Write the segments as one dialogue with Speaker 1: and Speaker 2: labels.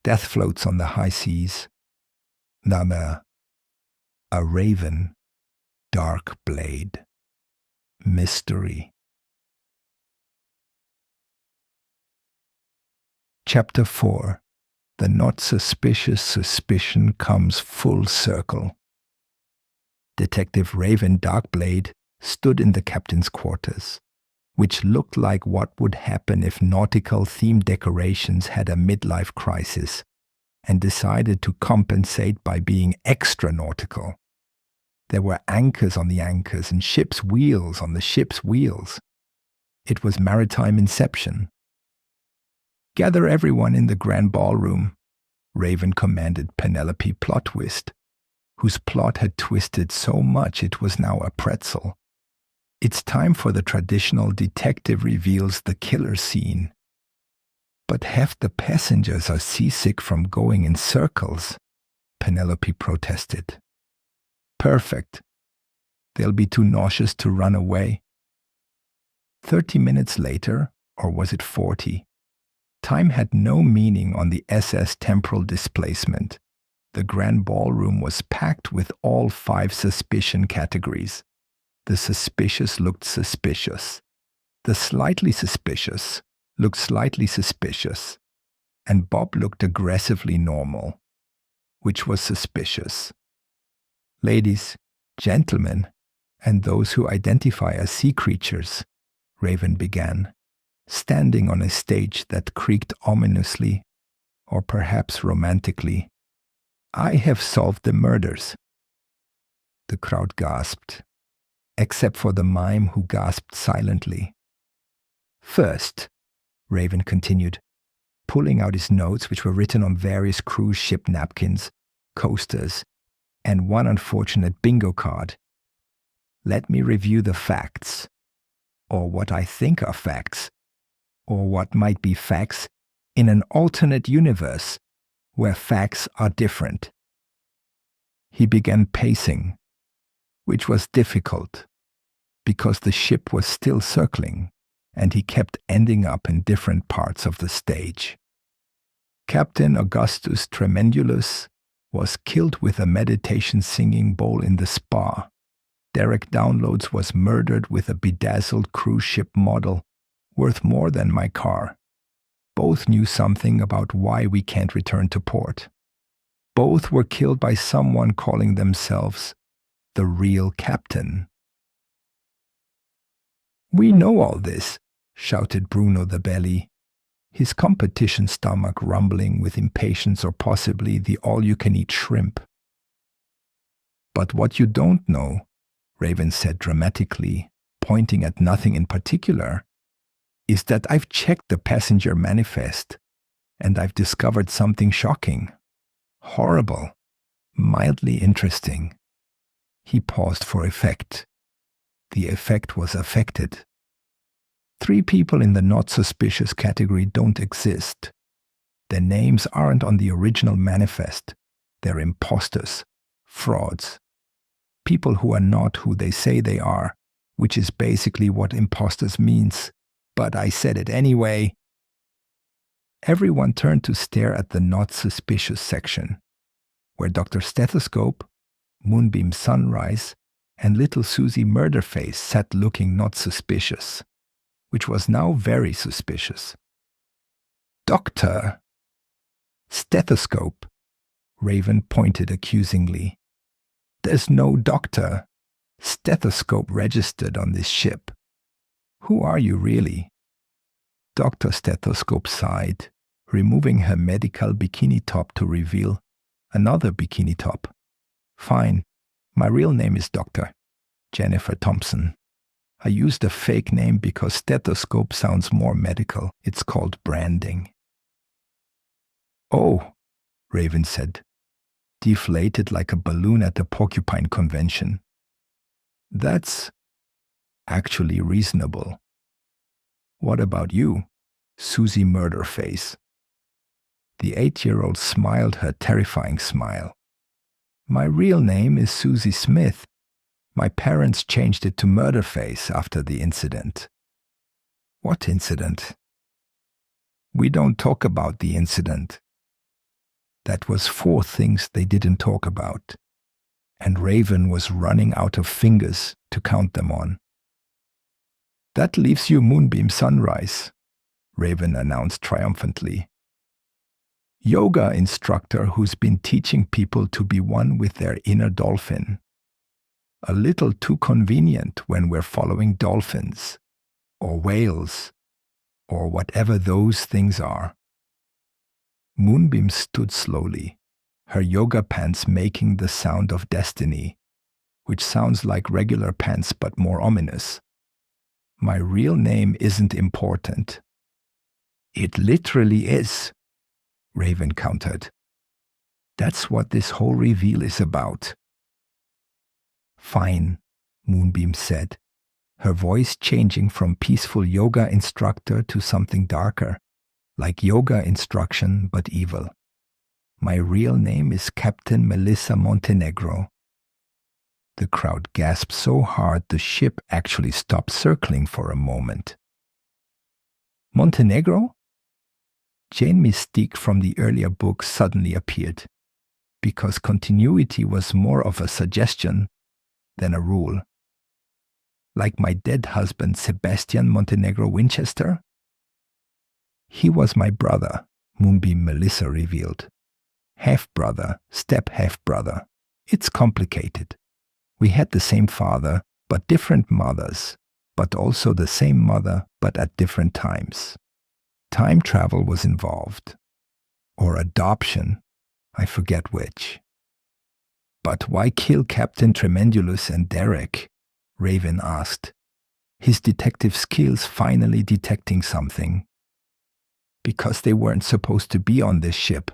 Speaker 1: Death floats on the high seas. Nana, a Raven Darkblade. Mystery. Chapter 4. The Not Suspicious Suspicion Comes Full Circle. Detective Raven Darkblade stood in the captain's quarters, which looked like what would happen if nautical-themed decorations had a midlife crisis and decided to compensate by being extra nautical. There were anchors on the anchors and ship's wheels on the ship's wheels. It was maritime inception. "Gather everyone in the grand ballroom," Raven commanded Penelope Plotwist, whose plot had twisted so much it was now a pretzel. "It's time for the traditional detective reveals the killer scene." "But half the passengers are seasick from going in circles," Penelope protested. "Perfect. They'll be too nauseous to run away." 30 minutes later, or was it 40? Time had no meaning on the SS Temporal Displacement. The grand ballroom was packed with all 5 suspicion categories. The suspicious looked suspicious. The slightly suspicious looked slightly suspicious. And Bob looked aggressively normal, which was suspicious. "Ladies, gentlemen, and those who identify as sea creatures," Raven began, standing on a stage that creaked ominously, or perhaps romantically. "I have solved the murders." The crowd gasped, except for the mime who gasped silently. "First," Raven continued, pulling out his notes, which were written on various cruise ship napkins, coasters, and one unfortunate bingo card. "Let me review the facts, or what I think are facts, or what might be facts in an alternate universe where facts are different." He began pacing, which was difficult because the ship was still circling and he kept ending up in different parts of the stage. Captain Augustus Tremendulus was killed with a meditation singing bowl in the spa. Derek Downloads was murdered with a bedazzled cruise ship model worth more than my car. Both knew something about why we can't return to port. Both were killed by someone calling themselves the real captain. "We know all this," shouted Bruno the Belly, his competition stomach rumbling with impatience or possibly the all-you-can-eat shrimp. "But what you don't know," Raven said dramatically, pointing at nothing in particular, "is that I've checked the passenger manifest, and I've discovered something shocking, horrible, mildly interesting." He paused for effect. The effect was affected. 3 people in the not suspicious category don't exist. Their names aren't on the original manifest. They're imposters, frauds. People who are not who they say they are, which is basically what imposters means. But I said it anyway. Everyone turned to stare at the not suspicious section, where Dr. Stethoscope, Moonbeam Sunrise, and Little Susie Murderface sat looking not suspicious, which was now very suspicious. "Doctor!" "Stethoscope," Raven pointed accusingly. "There's no doctor. Stethoscope registered on this ship. Who are you really?" Dr. Stethoscope sighed, removing her medical bikini top to reveal another bikini top. "Fine. My real name is Dr. Jennifer Thompson. I used a fake name because stethoscope sounds more medical. It's called branding." "Oh," Raven said, deflated like a balloon at the porcupine convention. "That's actually reasonable. What about you, Susie Murderface?" The 8-year-old smiled her terrifying smile. "My real name is Susie Smith. My parents changed it to Murderface after the incident." "What incident?" "We don't talk about the incident." That was 4 things they didn't talk about, and Raven was running out of fingers to count them on. That leaves you Moonbeam Sunrise, Raven announced triumphantly. Yoga instructor who's been teaching people to be one with their inner dolphin. A little too convenient when we're following dolphins, or whales, or whatever those things are. Moonbeam stood slowly, her yoga pants making the sound of destiny, which sounds like regular pants but more ominous. My real name isn't important. It literally is, Raven countered. That's what this whole reveal is about. Fine, Moonbeam said, her voice changing from peaceful yoga instructor to something darker, like yoga instruction but evil. My real name is Captain Melissa Montenegro. The crowd gasped so hard the ship actually stopped circling for a moment. Montenegro? Jane Mystique from the earlier book suddenly appeared, because continuity was more of a suggestion than a rule. Like my dead husband Sebastian Montenegro Winchester? He was my brother, Moonbeam Melissa revealed. Half-brother, step-half-brother. It's complicated. We had the same father, but different mothers, but also the same mother, but at different times. Time travel was involved. Or adoption, I forget which. But why kill Captain Tremendulous and Derek? Raven asked, his detective skills finally detecting something. Because they weren't supposed to be on this ship.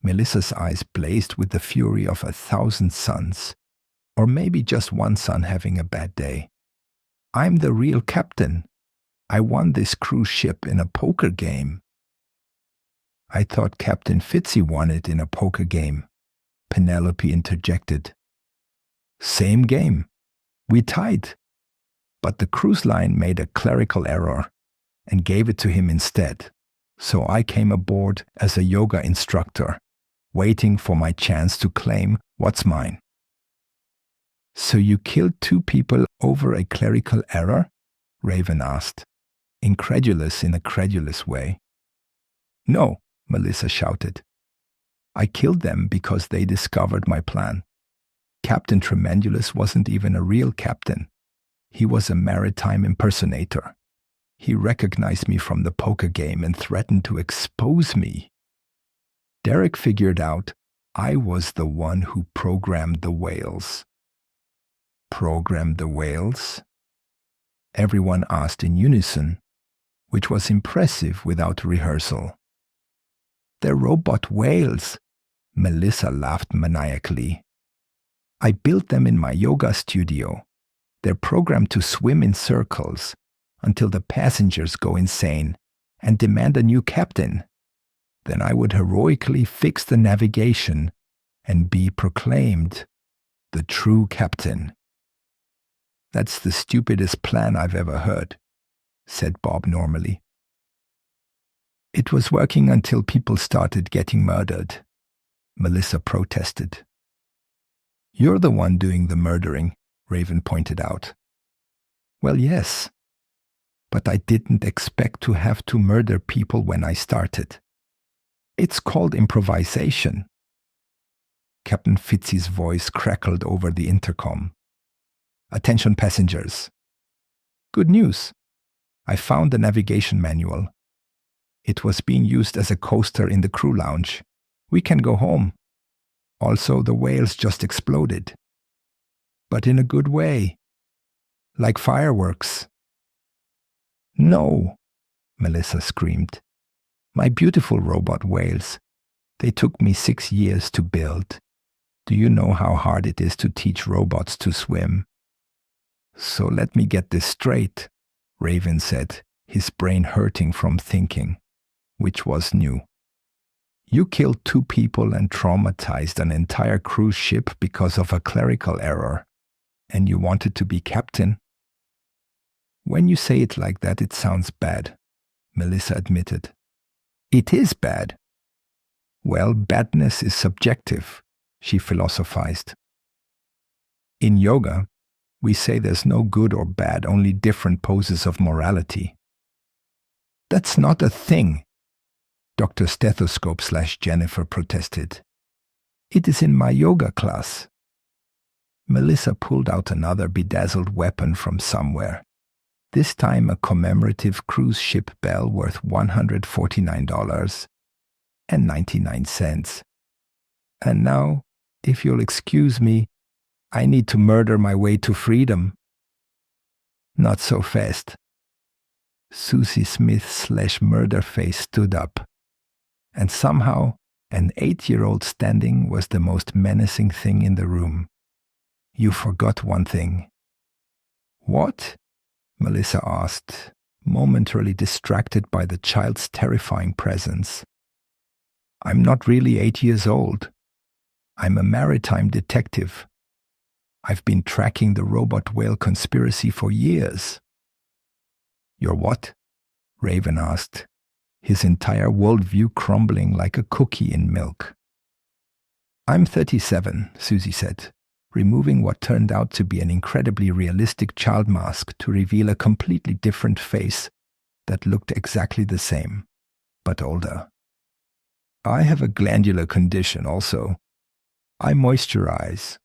Speaker 1: Melissa's eyes blazed with the fury of 1,000 suns, or maybe just one sun having a bad day. I'm the real captain. I won this cruise ship in a poker game. I thought Captain Fitzy won it in a poker game, Penelope interjected. Same game. We tied. But the cruise line made a clerical error and gave it to him instead. So I came aboard as a yoga instructor, waiting for my chance to claim what's mine. So you killed 2 people over a clerical error? Raven asked, incredulous in a credulous way. No, Melissa shouted. I killed them because they discovered my plan. Captain Tremendulous wasn't even a real captain. He was a maritime impersonator. He recognized me from the poker game and threatened to expose me. Derek figured out I was the one who programmed the whales. Programmed the whales? Everyone asked in unison, which was impressive without rehearsal. They're robot whales, Melissa laughed maniacally. I built them in my yoga studio. They're programmed to swim in circles until the passengers go insane and demand a new captain. Then I would heroically fix the navigation and be proclaimed the true captain. That's the stupidest plan I've ever heard, said Bob normally. It was working until people started getting murdered, Melissa protested. You're the one doing the murdering, Raven pointed out. Well, yes, but I didn't expect to have to murder people when I started. It's called improvisation. Captain Fitzy's voice crackled over the intercom. Attention passengers. Good news. I found the navigation manual. It was being used as a coaster in the crew lounge. We can go home. Also, the whales just exploded. But in a good way. Like fireworks. No, Melissa screamed. My beautiful robot whales. They took me 6 years to build. Do you know how hard it is to teach robots to swim? So let me get this straight, Raven said, his brain hurting from thinking, which was new. You killed 2 people and traumatized an entire cruise ship because of a clerical error, and you wanted to be captain? When you say it like that, it sounds bad, Melissa admitted. It is bad. Well, badness is subjective, she philosophized. In yoga, we say there's no good or bad, only different poses of morality. That's not a thing, Dr. Stethoscope/Jennifer protested. It is in my yoga class. Melissa pulled out another bedazzled weapon from somewhere, this time a commemorative cruise ship bell worth $149.99. And now, if you'll excuse me, I need to murder my way to freedom. Not so fast. Susie Smith/Murderface stood up, and somehow an 8-year-old standing was the most menacing thing in the room. You forgot one thing. What? Melissa asked, momentarily distracted by the child's terrifying presence. I'm not really 8 years old. I'm a maritime detective. I've been tracking the robot whale conspiracy for years. You're what? Raven asked, his entire worldview crumbling like a cookie in milk. I'm 37, Susie said, removing what turned out to be an incredibly realistic child mask to reveal a completely different face that looked exactly the same, but older. I have a glandular condition also. I moisturize.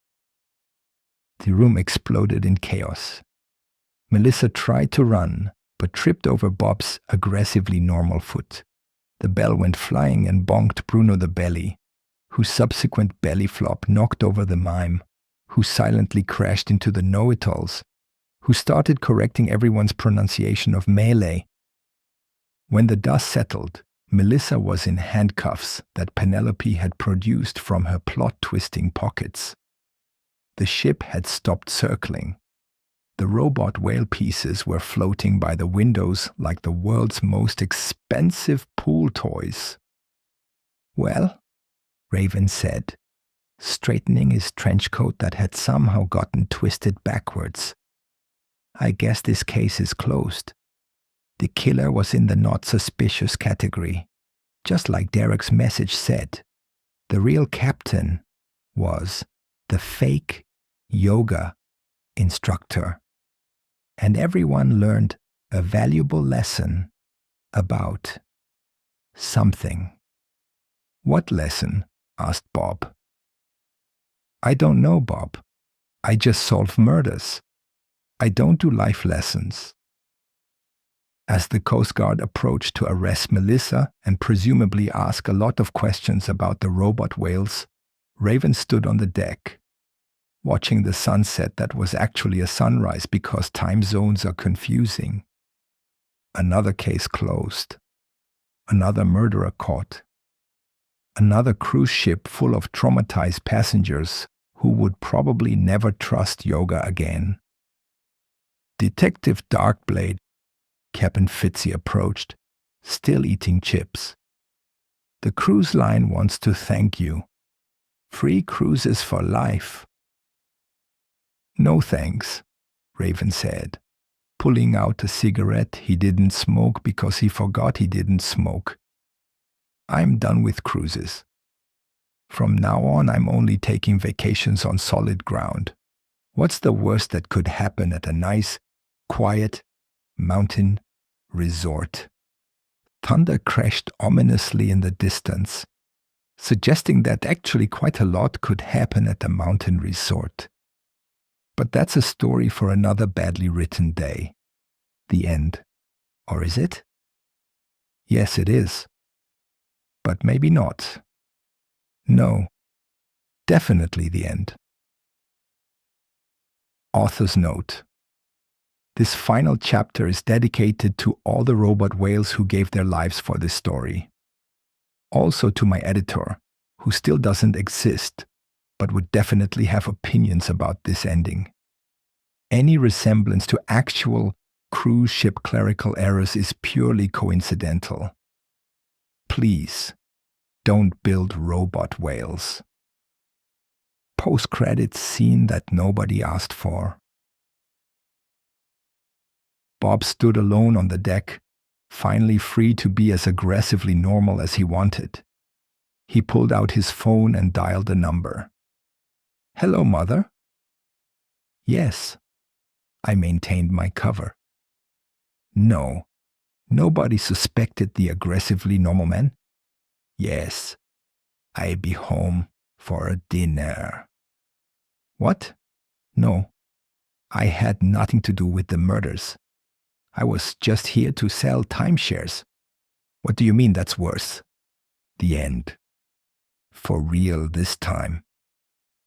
Speaker 1: The room exploded in chaos. Melissa tried to run, but tripped over Bob's aggressively normal foot. The bell went flying and bonked Bruno the belly, whose subsequent belly flop knocked over the mime, who silently crashed into the know-it-alls, who started correcting everyone's pronunciation of melee. When the dust settled, Melissa was in handcuffs that Penelope had produced from her plot-twisting pockets. The ship had stopped circling. The robot whale pieces were floating by the windows like the world's most expensive pool toys. Well, Raven said, straightening his trench coat that had somehow gotten twisted backwards. I guess this case is closed. The killer was in the not suspicious category. Just like Derek's message said, the real captain was the fake yoga instructor. And everyone learned a valuable lesson about something. What lesson? Asked Bob. I don't know, Bob. I just solve murders. I don't do life lessons. As the Coast Guard approached to arrest Melissa and presumably ask a lot of questions about the robot whales, Raven stood on the deck, watching the sunset that was actually a sunrise because time zones are confusing. Another case closed. Another murderer caught. Another cruise ship full of traumatized passengers who would probably never trust yoga again. Detective Darkblade, Captain Fitzy approached, still eating chips. The cruise line wants to thank you. Free cruises for life. No thanks, Raven said, pulling out a cigarette he didn't smoke because he forgot he didn't smoke. I'm done with cruises. From now on, I'm only taking vacations on solid ground. What's the worst that could happen at a nice, quiet, mountain resort? Thunder crashed ominously in the distance, suggesting that actually quite a lot could happen at a mountain resort. But that's a story for another badly written day. The end. Or is it? Yes, it is. But maybe not. No. Definitely the end. Author's note. This final chapter is dedicated to all the robot whales who gave their lives for this story. Also to my editor, who still doesn't exist, but would definitely have opinions about this ending. Any resemblance to actual cruise ship clerical errors is purely coincidental. Please, don't build robot whales. Post-credits scene that nobody asked for. Bob stood alone on the deck, finally free to be as aggressively normal as he wanted. He pulled out his phone and dialed a number. Hello, Mother? Yes. I maintained my cover. No. Nobody suspected the aggressively normal man? Yes. I be home for a dinner. What? No. I had nothing to do with the murders. I was just here to sell timeshares. What do you mean that's worse? The end. For real this time.